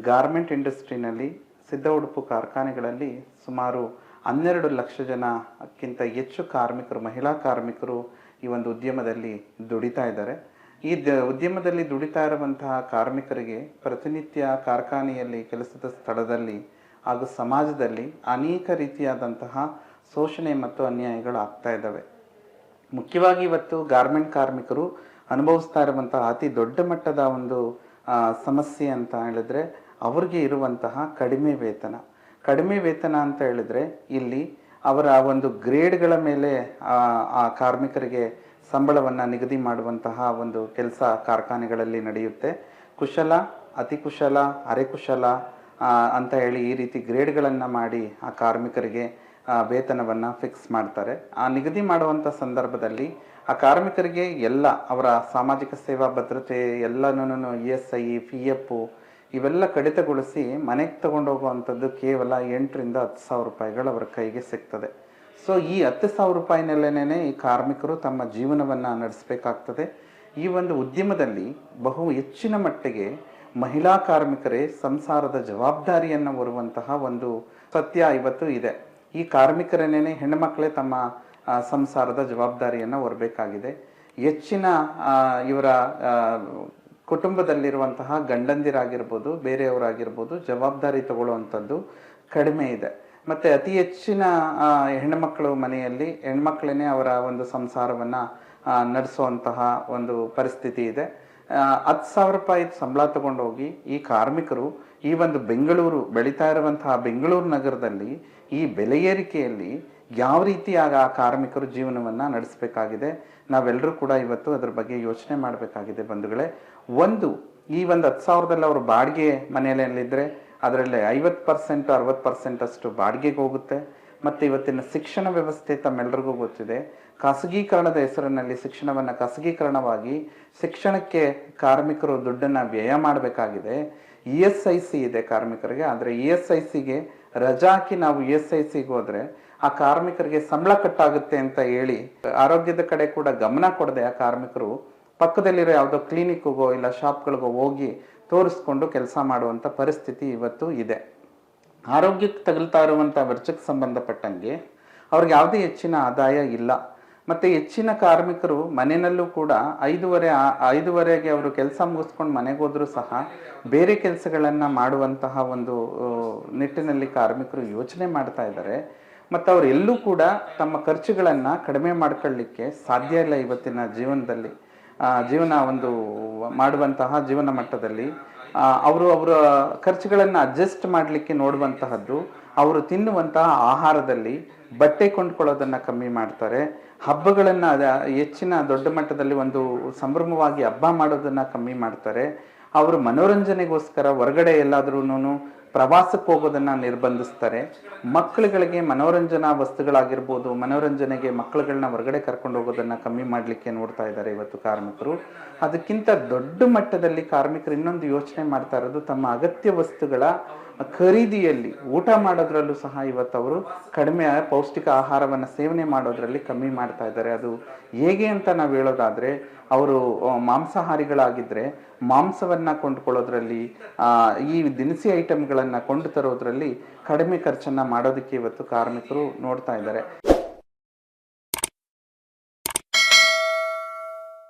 Garment ಇಂಡಸ್ಟ್ರಿನಲ್ಲಿ ಸಿದ್ಧ ಉಡುಪು ಕಾರ್ಖಾನೆಗಳಲ್ಲಿ ಸುಮಾರು 12 ಲಕ್ಷ ಜನಕ್ಕಿಂತ ಹೆಚ್ಚು ಕಾರ್ಮಿಕರು, ಮಹಿಳಾ ಕಾರ್ಮಿಕರು ಈ ಒಂದು ಉದ್ಯಮದಲ್ಲಿ ದುಡಿತಾ ಇದ್ದಾರೆ. ಈ ಉದ್ಯಮದಲ್ಲಿ ದುಡಿತಾ ಇರುವಂತಹ ಕಾರ್ಮಿಕರಿಗೆ ಪ್ರತಿನಿತ್ಯ ಕಾರ್ಖಾನೆಯಲ್ಲಿ, ಕೆಲಸದ ಸ್ಥಳದಲ್ಲಿ ಹಾಗೂ ಸಮಾಜದಲ್ಲಿ ಅನೇಕ ರೀತಿಯಾದಂತಹ ಶೋಷಣೆ ಮತ್ತು ಅನ್ಯಾಯಗಳು ಆಗ್ತಾ ಇದ್ದಾವೆ. ಮುಖ್ಯವಾಗಿ ಇವತ್ತು ಗಾರ್ಮೆಂಟ್ ಕಾರ್ಮಿಕರು ಅನುಭವಿಸ್ತಾ ಇರುವಂತಹ ಅತಿ ದೊಡ್ಡ ಮಟ್ಟದ ಒಂದು ಸಮಸ್ಯೆ ಅಂತ ಹೇಳಿದ್ರೆ ಅವ್ರಿಗೆ ಇರುವಂತಹ ಕಡಿಮೆ ವೇತನ ಅಂತ ಹೇಳಿದ್ರೆ ಇಲ್ಲಿ ಅವರ ಒಂದು ಗ್ರೇಡ್ಗಳ ಮೇಲೆ ಆ ಕಾರ್ಮಿಕರಿಗೆ ಸಂಬಳವನ್ನು ನಿಗದಿ ಮಾಡುವಂತಹ ಒಂದು ಕೆಲಸ ಕಾರ್ಖಾನೆಗಳಲ್ಲಿ ನಡೆಯುತ್ತೆ. ಕುಶಲ, ಅತಿ ಕುಶಲ, ಅರೆಕುಶಲ ಅಂತ ಹೇಳಿ ಈ ರೀತಿ ಗ್ರೇಡ್ಗಳನ್ನು ಮಾಡಿ ಆ ಕಾರ್ಮಿಕರಿಗೆ ವೇತನವನ್ನು ಫಿಕ್ಸ್ ಮಾಡ್ತಾರೆ. ಆ ನಿಗದಿ ಮಾಡುವಂಥ ಸಂದರ್ಭದಲ್ಲಿ ಆ ಕಾರ್ಮಿಕರಿಗೆ ಎಲ್ಲ ಅವರ ಸಾಮಾಜಿಕ ಸೇವಾ ಭದ್ರತೆ ಎಲ್ಲನೂ ESI, PF ಇವೆಲ್ಲ ಕಡಿತಗೊಳಿಸಿ ಮನೆಗೆ ತಗೊಂಡು ಹೋಗುವಂಥದ್ದು ಕೇವಲ 8 ರಿಂದ 10 ಸಾವಿರ ರೂಪಾಯಿಗಳು ಅವರ ಕೈಗೆ ಸಿಗ್ತದೆ. ಸೊ ಈ 10 ಸಾವಿರ ರೂಪಾಯಿನಲ್ಲೇನೆ ಈ ಕಾರ್ಮಿಕರು ತಮ್ಮ ಜೀವನವನ್ನು ನಡೆಸಬೇಕಾಗ್ತದೆ. ಈ ಒಂದು ಉದ್ಯಮದಲ್ಲಿ ಬಹು ಹೆಚ್ಚಿನ ಮಟ್ಟಿಗೆ ಮಹಿಳಾ ಕಾರ್ಮಿಕರೇ ಸಂಸಾರದ ಜವಾಬ್ದಾರಿಯನ್ನು ಹೊರುವಂತಹ ಒಂದು ಸತ್ಯ ಇವತ್ತು ಇದೆ. ಈ ಕಾರ್ಮಿಕರನ್ನೇ ಹೆಣ್ಣುಮಕ್ಕಳೇ ತಮ್ಮ ಸಂಸಾರದ ಜವಾಬ್ದಾರಿಯನ್ನು ಹೊರಬೇಕಾಗಿದೆ. ಹೆಚ್ಚಿನ ಇವರ ಕುಟುಂಬದಲ್ಲಿರುವಂತಹ ಗಂಡಂದಿರಾಗಿರ್ಬೋದು, ಬೇರೆಯವರಾಗಿರ್ಬೋದು ಜವಾಬ್ದಾರಿ ತಗೊಳ್ಳುವಂಥದ್ದು ಕಡಿಮೆ ಇದೆ. ಮತ್ತು ಅತಿ ಹೆಚ್ಚಿನ ಹೆಣ್ಣುಮಕ್ಕಳು ಮನೆಯಲ್ಲಿ ಹೆಣ್ಮಕ್ಳೇ ಅವರ ಒಂದು ಸಂಸಾರವನ್ನು ನಡೆಸುವಂತಹ ಒಂದು ಪರಿಸ್ಥಿತಿ ಇದೆ. 10 ಸಾವಿರ ರೂಪಾಯಿ ಸಂಬಳ ತಗೊಂಡೋಗಿ ಈ ಕಾರ್ಮಿಕರು ಈ ಒಂದು ಬೆಂಗಳೂರು ಬೆಳೀತಾ ಇರುವಂತಹ ಬೆಂಗಳೂರು ನಗರದಲ್ಲಿ ಈ ಬೆಲೆ ಏರಿಕೆಯಲ್ಲಿ ಯಾವ ರೀತಿಯಾಗ ಆ ಕಾರ್ಮಿಕರು ಜೀವನವನ್ನು ನಡೆಸಬೇಕಾಗಿದೆ. ನಾವೆಲ್ಲರೂ ಕೂಡ ಇವತ್ತು ಅದ್ರ ಬಗ್ಗೆ ಯೋಚನೆ ಮಾಡಬೇಕಾಗಿದೆ ಬಂಧುಗಳೇ. ಈ ಒಂದು 10 ಸಾವಿರದಲ್ಲಿ ಅವರು ಬಾಡಿಗೆ ಮನೆಯಲ್ಲಿದ್ದರೆ ಅದರಲ್ಲಿ 50% 60% ಅಷ್ಟು ಬಾಡಿಗೆಗೆ ಹೋಗುತ್ತೆ. ಮತ್ತು ಇವತ್ತಿನ ಶಿಕ್ಷಣ ವ್ಯವಸ್ಥೆ ತಮ್ಮೆಲ್ಲರಿಗೂ ಗೊತ್ತಿದೆ. ಖಾಸಗೀಕರಣದ ಹೆಸರಿನಲ್ಲಿ ಶಿಕ್ಷಣವನ್ನು ಖಾಸಗೀಕರಣವಾಗಿ ಶಿಕ್ಷಣಕ್ಕೆ ಕಾರ್ಮಿಕರು ದುಡ್ಡನ್ನು ವ್ಯಯ ಮಾಡಬೇಕಾಗಿದೆ. ESIC ಇದೆ ಕಾರ್ಮಿಕರಿಗೆ, ಆದರೆ ESICಗೆ ರಜಾ ಹಾಕಿ ನಾವು ESICಗೆ ಹೋದರೆ ಆ ಕಾರ್ಮಿಕರಿಗೆ ಸಂಬಳ ಕಟ್ಟಾಗುತ್ತೆ ಅಂತ ಹೇಳಿ ಆರೋಗ್ಯದ ಕಡೆ ಕೂಡ ಗಮನ ಕೊಡದೆ ಆ ಕಾರ್ಮಿಕರು ಪಕ್ಕದಲ್ಲಿರೋ ಯಾವುದೋ ಕ್ಲಿನಿಕ್ಗೋ ಇಲ್ಲ ಶಾಪ್ಗಳಿಗೋ ಹೋಗಿ ತೋರಿಸ್ಕೊಂಡು ಕೆಲಸ ಮಾಡುವಂಥ ಪರಿಸ್ಥಿತಿ ಇವತ್ತು ಇದೆ. ಆರೋಗ್ಯಕ್ಕೆ ತಗಲ್ತಾ ಇರುವಂಥ ವೆಚ್ಚಕ್ಕೆ ಸಂಬಂಧಪಟ್ಟಂಗೆ ಅವ್ರಿಗೆ ಯಾವುದೇ ಹೆಚ್ಚಿನ ಆದಾಯ ಇಲ್ಲ. ಮತ್ತು ಹೆಚ್ಚಿನ ಕಾರ್ಮಿಕರು ಮನೆಯಲ್ಲೂ ಕೂಡ 5:30ಗೆ ಅವರು ಕೆಲಸ ಮುಗಿಸ್ಕೊಂಡು ಮನೆಗೆ ಹೋದರೂ ಸಹ ಬೇರೆ ಕೆಲಸಗಳನ್ನು ಮಾಡುವಂತಹ ಒಂದು ನಿಟ್ಟಿನಲ್ಲಿ ಕಾರ್ಮಿಕರು ಯೋಚನೆ ಮಾಡ್ತಾ ಇದ್ದಾರೆ. ಮತ್ತು ಅವರು ಎಲ್ಲೂ ಕೂಡ ತಮ್ಮ ಖರ್ಚುಗಳನ್ನು ಕಡಿಮೆ ಮಾಡ್ಕೊಳ್ಳಿಕ್ಕೆ ಸಾಧ್ಯ ಇಲ್ಲ. ಇವತ್ತಿನ ಜೀವನದಲ್ಲಿ ಮಾಡುವಂತಹ ಜೀವನ ಮಟ್ಟದಲ್ಲಿ ಅವರ ಖರ್ಚುಗಳನ್ನು ಅಡ್ಜಸ್ಟ್ ಮಾಡಲಿಕ್ಕೆ ನೋಡುವಂತಹದ್ದು, ಅವರು ತಿನ್ನುವಂತಹ ಆಹಾರದಲ್ಲಿ ಬಟ್ಟೆ ಕೊಂಡ್ಕೊಳ್ಳೋದನ್ನು ಕಮ್ಮಿ ಮಾಡ್ತಾರೆ. ಹಬ್ಬಗಳನ್ನು ಹೆಚ್ಚಿನ ದೊಡ್ಡ ಮಟ್ಟದಲ್ಲಿ ಒಂದು ಸಂಭ್ರಮವಾಗಿ ಹಬ್ಬ ಮಾಡೋದನ್ನು ಕಮ್ಮಿ ಮಾಡ್ತಾರೆ. ಅವರು ಮನೋರಂಜನೆಗೋಸ್ಕರ ಹೊರಗಡೆ ಎಲ್ಲಾದ್ರೂ ಪ್ರವಾಸಕ್ಕೆ ಹೋಗೋದನ್ನು ನಿರ್ಬಂಧಿಸ್ತಾರೆ. ಮಕ್ಕಳುಗಳಿಗೆ ಮನೋರಂಜನಾ ವಸ್ತುಗಳಾಗಿರ್ಬೋದು, ಮನೋರಂಜನೆಗೆ ಮಕ್ಕಳುಗಳನ್ನ ಹೊರಗಡೆ ಕರ್ಕೊಂಡು ಹೋಗೋದನ್ನು ಕಮ್ಮಿ ಮಾಡಲಿಕ್ಕೆ ನೋಡ್ತಾ ಇದ್ದಾರೆ ಇವತ್ತು ಕಾರ್ಮಿಕರು. ಅದಕ್ಕಿಂತ ದೊಡ್ಡ ಮಟ್ಟದಲ್ಲಿ ಕಾರ್ಮಿಕರು ಇನ್ನೊಂದು ಯೋಚನೆ ಮಾಡ್ತಾ ಇರೋದು ತಮ್ಮ ಅಗತ್ಯ ವಸ್ತುಗಳ ಖರೀದಿಯಲ್ಲಿ, ಊಟ ಮಾಡೋದ್ರಲ್ಲೂ ಸಹ ಇವತ್ತು ಅವರು ಕಡಿಮೆ ಪೌಷ್ಟಿಕ ಆಹಾರವನ್ನು ಸೇವನೆ ಮಾಡೋದ್ರಲ್ಲಿ ಕಮ್ಮಿ ಮಾಡ್ತಾ ಇದ್ದಾರೆ. ಅದು ಹೇಗೆ ಅಂತ ನಾವು ಹೇಳೋದಾದರೆ, ಅವರು ಮಾಂಸಾಹಾರಿಗಳಾಗಿದ್ದರೆ ಮಾಂಸವನ್ನು ಕೊಂಡುಕೊಳ್ಳೋದ್ರಲ್ಲಿ, ಈ ದಿನಸಿ ಐಟಮ್ಗಳನ್ನು ಕೊಂಡು ತರೋದ್ರಲ್ಲಿ ಕಡಿಮೆ ಖರ್ಚನ್ನು ಮಾಡೋದಕ್ಕೆ ಇವತ್ತು ಕಾರ್ಮಿಕರು ನೋಡ್ತಾ ಇದ್ದಾರೆ.